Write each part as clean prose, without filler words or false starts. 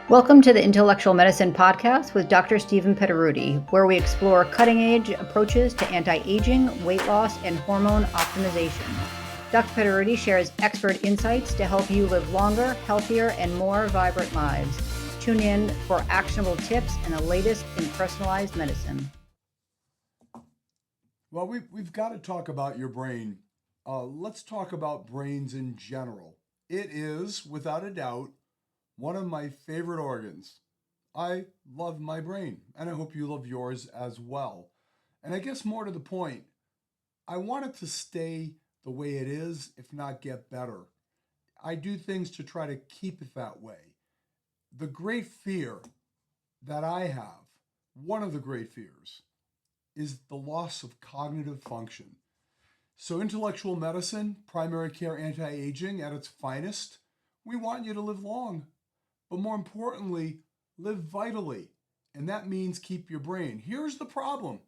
Welcome to the Intellectual Medicine Podcast with Dr. Stephen Petteruti, where we explore cutting-edge approaches to anti-aging, weight loss, and hormone optimization. Dr. Petteruti shares expert insights to help you live longer, healthier, and more vibrant lives. Tune in for actionable tips and the latest in personalized medicine. Well, we've got to talk about your brain. Let's talk about brains in general. It is, without a doubt, one of my favorite organs. I love my brain, and I hope you love yours as well. And I guess more to the point, I want it to stay the way it is, if not get better. I do things to try to keep it that way. The great fear that I have, one of the great fears, is the loss of cognitive function. So, intellectual medicine, primary care anti aging at its finest, we want you to live long, but more importantly, live vitally. And that means keep your brain. Here's the problem: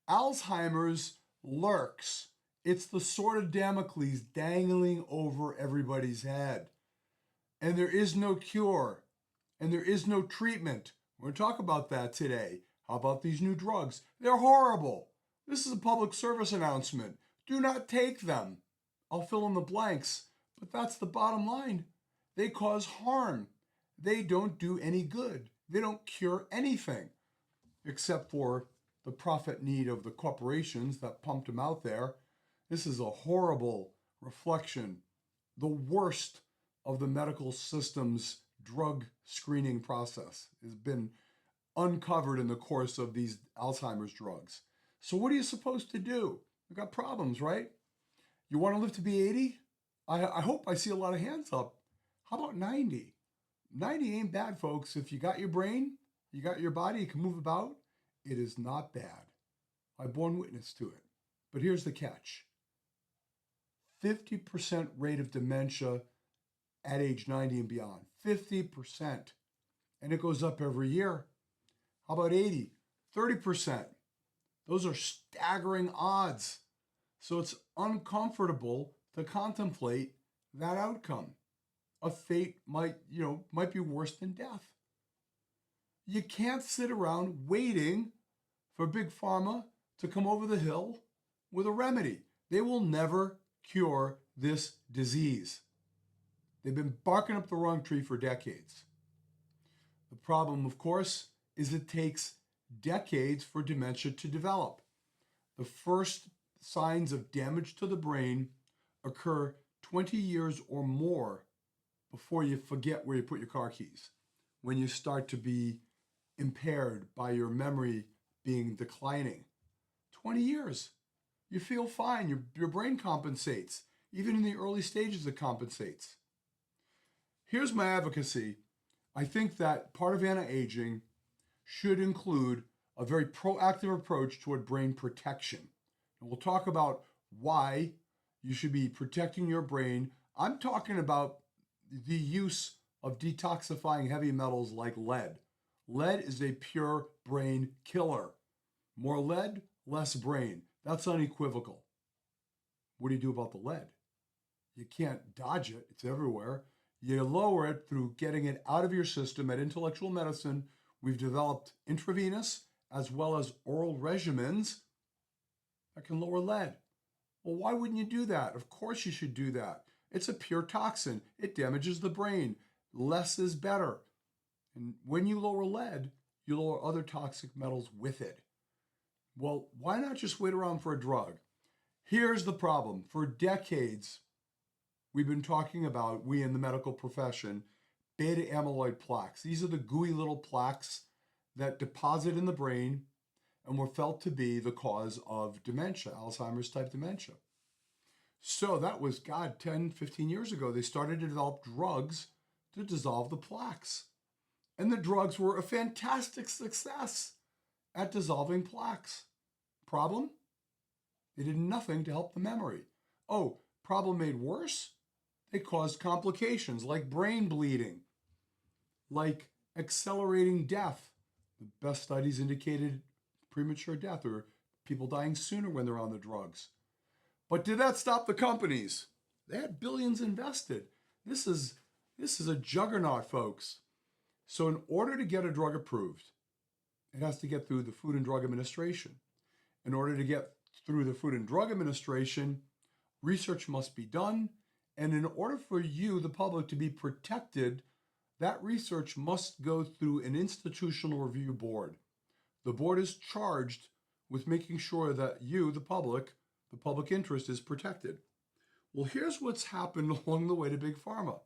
Alzheimer's lurks. It's the sword of Damocles dangling over everybody's head. And there is no cure, and there is no treatment. We're going to talk about that today. How about these new drugs? They're horrible. This is a public service announcement. Do not take them. I'll fill in the blanks, but that's the bottom line. They cause harm. They don't do any good. They don't cure anything, except for the profit need of the corporations that pumped them out there. This is a horrible reflection, the worst of the medical system's drug screening process has been uncovered in the course of these Alzheimer's drugs. So what are you supposed to do? We've got problems, right? You want to live to be 80? I hope I see a lot of hands up. How about 90? 90 ain't bad, folks. If you got your brain, you got your body, you can move about, it is not bad. I've borne witness to it. But here's the catch. 50% rate of dementia at age 90 and beyond. 50%. And it goes up every year. How about 80? 30%. Those are staggering odds. So it's uncomfortable to contemplate that outcome. A fate might be worse than death. You can't sit around waiting for Big Pharma to come over the hill with a remedy. They will never cure this disease. They've been barking up the wrong tree for decades. The problem, of course, is it takes decades for dementia to develop. The first signs of damage to the brain occur 20 years or more before you forget where you put your car keys, when you start to be impaired by your memory being declining. 20 years. You feel fine. Your brain compensates. Even in the early stages, it compensates. Here's my advocacy. I think that part of anti-aging should include a very proactive approach toward brain protection. And we'll talk about why you should be protecting your brain. I'm talking about the use of detoxifying heavy metals like lead. Lead is a pure brain killer. More lead, less brain. That's unequivocal. What do you do about the lead? You can't dodge it. It's everywhere. You lower it through getting it out of your system. At Intellectual Medicine, we've developed intravenous as well as oral regimens that can lower lead. Well, why wouldn't you do that? Of course you should do that. It's a pure toxin. It damages the brain. Less is better. And when you lower lead, you lower other toxic metals with it. Well, why not just wait around for a drug? Here's the problem. For decades, we've been talking about, we in the medical profession, beta amyloid plaques. These are the gooey little plaques that deposit in the brain and were felt to be the cause of dementia, Alzheimer's type dementia. So that was, 10, 15 years ago, they started to develop drugs to dissolve the plaques. And the drugs were a fantastic success at dissolving plaques. Problem? They did nothing to help the memory. Oh, problem made worse? They caused complications like brain bleeding, like accelerating death. The best studies indicated premature death or people dying sooner when they're on the drugs. But did that stop the companies? They had billions invested. This is a juggernaut, folks. So in order to get a drug approved, it has to get through the Food and Drug Administration. In order to get through the Food and Drug Administration, research must be done. And in order for you, the public, to be protected, that research must go through an institutional review board. The board is charged with making sure that you, the public interest is protected. Well, here's what's happened along the way to Big Pharma.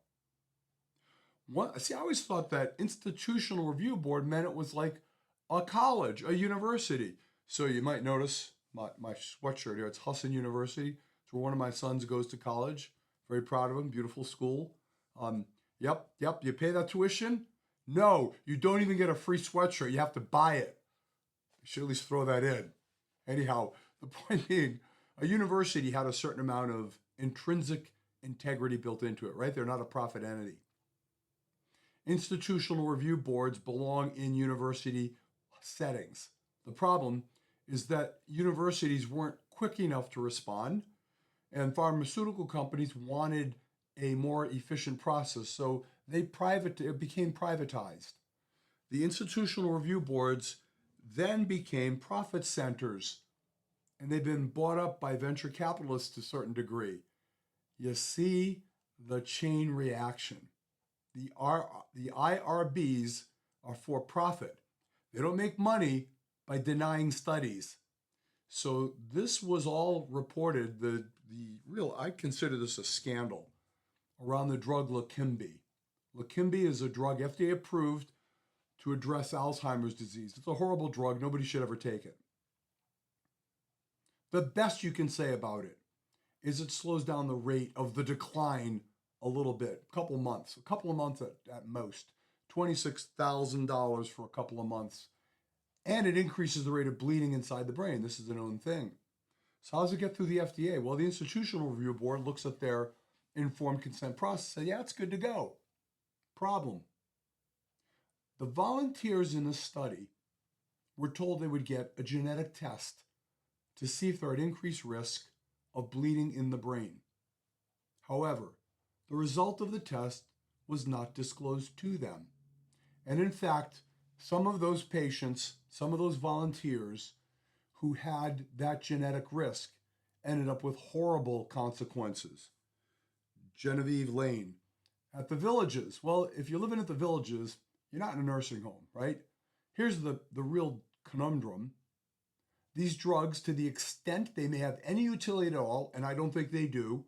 I always thought that institutional review board meant it was like a college, a university. So you might notice my sweatshirt here. It's Husson University. It's where one of my sons goes to college. Very proud of him. Beautiful school. Yep. You pay that tuition? No, you don't even get a free sweatshirt. You have to buy it. You should at least throw that in. Anyhow, the point being, a university had a certain amount of intrinsic integrity built into it, right? They're not a profit entity. Institutional review boards belong in university settings. The problem is that universities weren't quick enough to respond, and pharmaceutical companies wanted a more efficient process, so it became privatized. The institutional review boards then became profit centers, and they've been bought up by venture capitalists to a certain degree. You see the chain reaction. The IRBs are for profit. They don't make money by denying studies. So this was all reported. I consider this a scandal around the drug Leqembi. Leqembi is a drug FDA approved to address Alzheimer's disease. It's a horrible drug. Nobody should ever take it. The best you can say about it is it slows down the rate of the decline a little bit, a couple of months at most, $26,000 for a couple of months. And it increases the rate of bleeding inside the brain. This is a known thing. So how does it get through the FDA? Well, the Institutional Review Board looks at their informed consent process and says, yeah, it's good to go. Problem. The volunteers in this study were told they would get a genetic test to see if they're at increased risk of bleeding in the brain. However, the result of the test was not disclosed to them. And in fact, some of those patients, some of those volunteers who had that genetic risk ended up with horrible consequences. Genevieve Lane at the Villages. Well, if you're living at the Villages, you're not in a nursing home, right? Here's the real conundrum. These drugs, to the extent they may have any utility at all, and I don't think they do,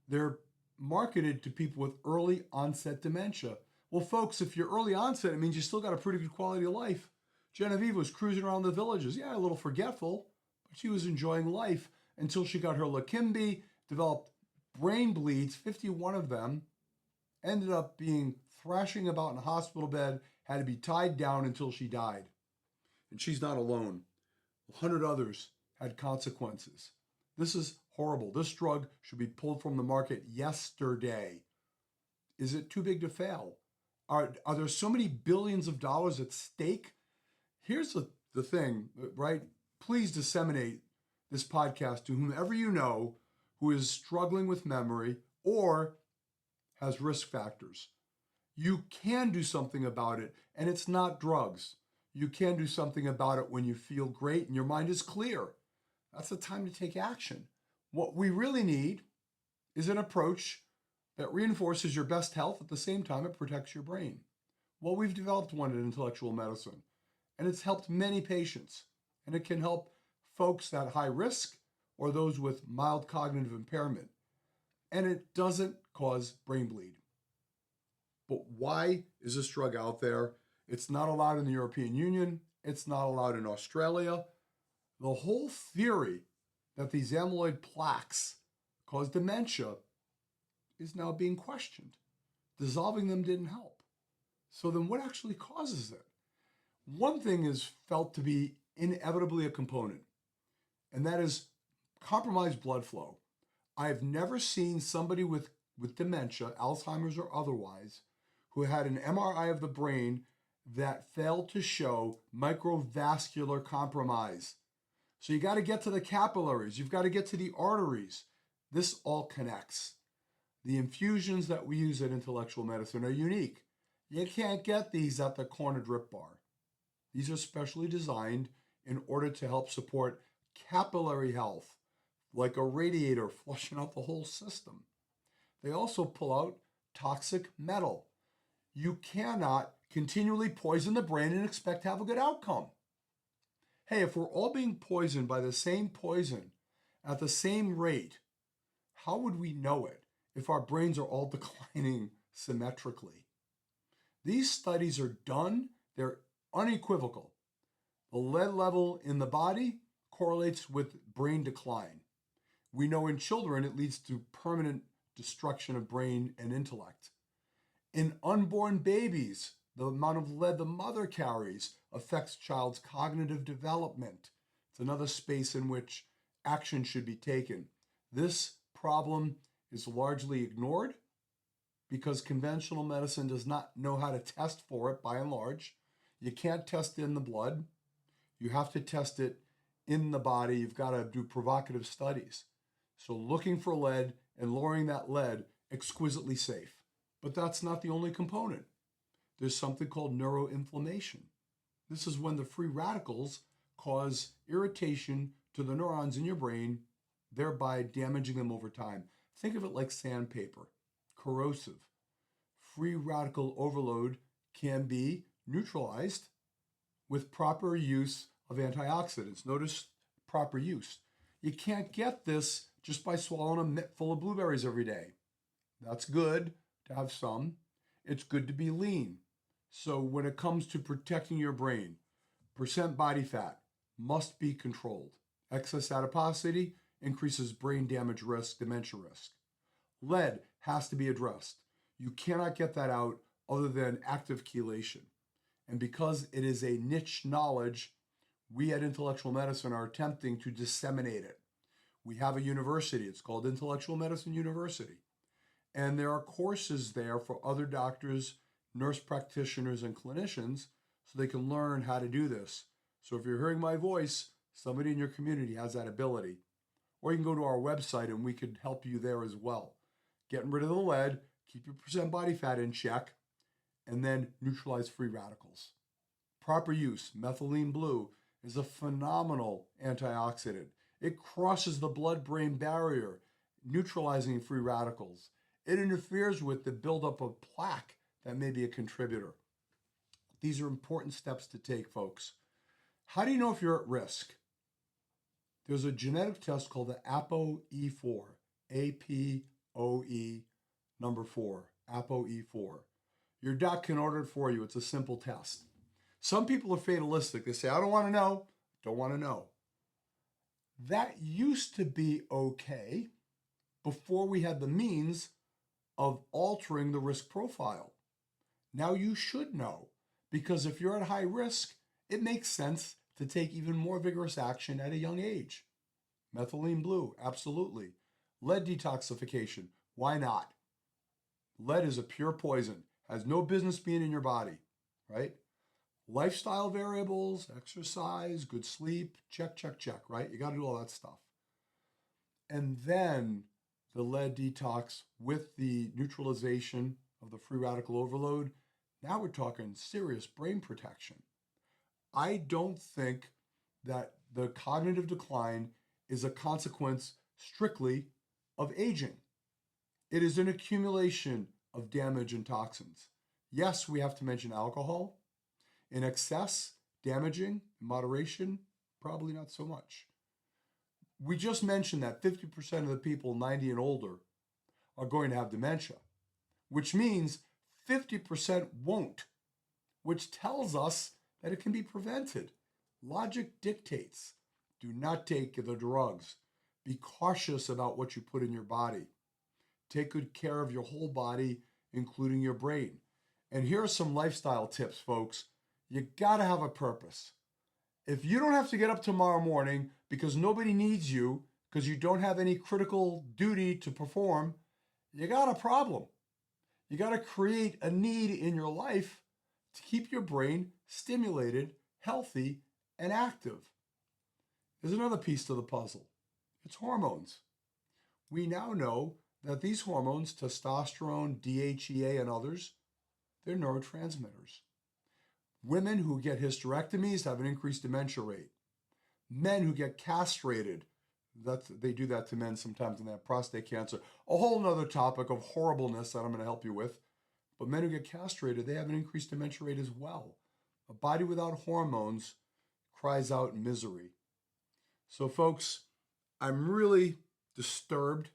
they're marketed to people with early onset dementia. Well, folks, if you're early onset, it means you still got a pretty good quality of life. Genevieve was cruising around the Villages. Yeah, a little forgetful, but she was enjoying life until she got her Leqembi, developed brain bleeds, 51 of them, ended up being thrashing about in a hospital bed, had to be tied down until she died. And she's not alone. 100 others had consequences. This is horrible. This drug should be pulled from the market yesterday. Is it too big to fail? Are there so many billions of dollars at stake? Here's the thing, right? Please disseminate this podcast to whomever you know who is struggling with memory or has risk factors. You can do something about it, and it's not drugs. You can do something about it when you feel great and your mind is clear. That's the time to take action. What we really need is an approach that reinforces your best health at the same time it protects your brain. Well, we've developed one in intellectual medicine, and it's helped many patients, and it can help folks at high risk or those with mild cognitive impairment, and it doesn't cause brain bleed. But why is this drug out there? It's not allowed in the European Union. It's not allowed in Australia. The whole theory that these amyloid plaques cause dementia is now being questioned. Dissolving them didn't help. So then what actually causes it? One thing is felt to be inevitably a component, and that is compromised blood flow. I've never seen somebody with dementia, Alzheimer's or otherwise, who had an MRI of the brain that failed to show microvascular compromise. So you got to get to the capillaries. You've got to get to the arteries. This all connects. The infusions that we use at Intellectual Medicine are unique. You can't get these at the corner drip bar. These are specially designed in order to help support capillary health, like a radiator flushing out the whole system. They also pull out toxic metal. You cannot continually poison the brain and expect to have a good outcome. Hey, if we're all being poisoned by the same poison at the same rate, how would we know it if our brains are all declining symmetrically? These studies are done, they're unequivocal. The lead level in the body correlates with brain decline. We know in children it leads to permanent destruction of brain and intellect. In unborn babies, the amount of lead the mother carries affects child's cognitive development. It's another space in which action should be taken. This problem is largely ignored because conventional medicine does not know how to test for it by and large. You can't test it in the blood. You have to test it in the body. You've got to do provocative studies. So looking for lead and lowering that lead, exquisitely safe. But that's not the only component. There's something called neuroinflammation. This is when the free radicals cause irritation to the neurons in your brain, thereby damaging them over time. Think of it like sandpaper, corrosive. Free radical overload can be neutralized with proper use of antioxidants. Notice proper use. You can't get this just by swallowing a mitt full of blueberries every day. That's good to have some. It's good to be lean. So when it comes to protecting your brain, percent body fat must be controlled. Excess adiposity increases brain damage risk, dementia risk. Lead has to be addressed. You cannot get that out other than active chelation. And because it is a niche knowledge, we at Intellectual Medicine are attempting to disseminate it. We have a university. It's called Intellectual Medicine University. And there are courses there for other doctors, nurse practitioners, and clinicians so they can learn how to do this. So if you're hearing my voice, somebody in your community has that ability. Or you can go to our website and we could help you there as well. Getting rid of the lead, keep your percent body fat in check, and then neutralize free radicals. Proper use, methylene blue, is a phenomenal antioxidant. It crosses the blood-brain barrier, neutralizing free radicals. It interferes with the buildup of plaque that may be a contributor. These are important steps to take, folks. How do you know if you're at risk? There's a genetic test called the ApoE4, APOE number 4, ApoE4. Your doc can order it for you. It's a simple test. Some people are fatalistic. They say, I don't want to know. Don't want to know. That used to be okay before we had the means of altering the risk profile. Now you should know, because if you're at high risk, it makes sense to take even more vigorous action at a young age. Methylene blue, absolutely. Lead detoxification, why not? Lead is a pure poison, has no business being in your body, right? Lifestyle variables, exercise, good sleep, check, check, check, right? You got to do all that stuff. And then the lead detox with the neutralization of the free radical overload. Now we're talking serious brain protection. I don't think that the cognitive decline is a consequence strictly of aging. It is an accumulation of damage and toxins. Yes, we have to mention alcohol. In excess, damaging, in moderation, probably not so much. We just mentioned that 50% of the people 90 and older are going to have dementia, which means 50% won't, which tells us that it can be prevented. Logic dictates, do not take the drugs. Be cautious about what you put in your body. Take good care of your whole body, including your brain. And here are some lifestyle tips, folks. You gotta have a purpose. If you don't have to get up tomorrow morning because nobody needs you, because you don't have any critical duty to perform, you got a problem. You gotta create a need in your life to keep your brain stimulated, healthy, and active. There's another piece to the puzzle. It's hormones. We now know that these hormones, testosterone, DHEA, and others, They're neurotransmitters. Women who get hysterectomies have an increased dementia rate. Men who get castrated, they do that to men sometimes when they have prostate cancer. A whole nother topic of horribleness that I'm going to help you with. But men who get castrated, they have an increased dementia rate as well. A body without hormones cries out misery. So folks, I'm really disturbed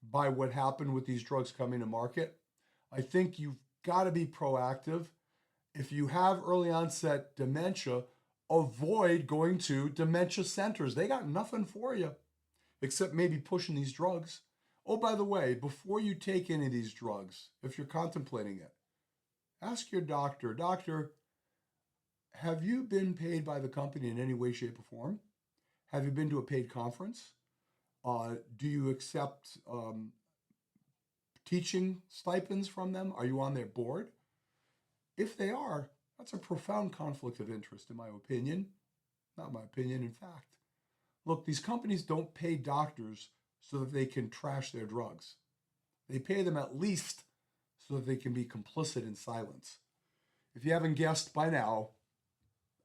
by what happened with these drugs coming to market. I think you've got to be proactive. If you have early onset dementia, avoid going to dementia centers. They got nothing for you except maybe pushing these drugs. Oh, by the way, before you take any of these drugs, if you're contemplating it, ask your doctor, doctor, have you been paid by the company in any way, shape, or form? Have you been to a paid conference? Do you accept teaching stipends from them? Are you on their board? If they are, that's a profound conflict of interest, in my opinion. Not my opinion, in fact. Look, these companies don't pay doctors so that they can trash their drugs. They pay them at least so that they can be complicit in silence. If you haven't guessed by now,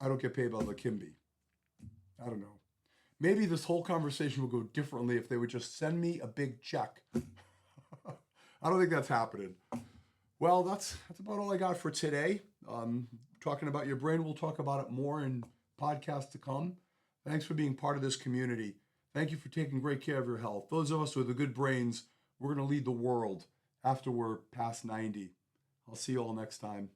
I don't get paid by the Kimby. I don't know. Maybe this whole conversation will go differently if they would just send me a big check. I don't think that's happening. Well, that's about all I got for today. Talking about your brain, we'll talk about it more in podcasts to come. Thanks for being part of this community. Thank you for taking great care of your health. Those of us with the good brains, we're going to lead the world after we're past 90. I'll see you all next time.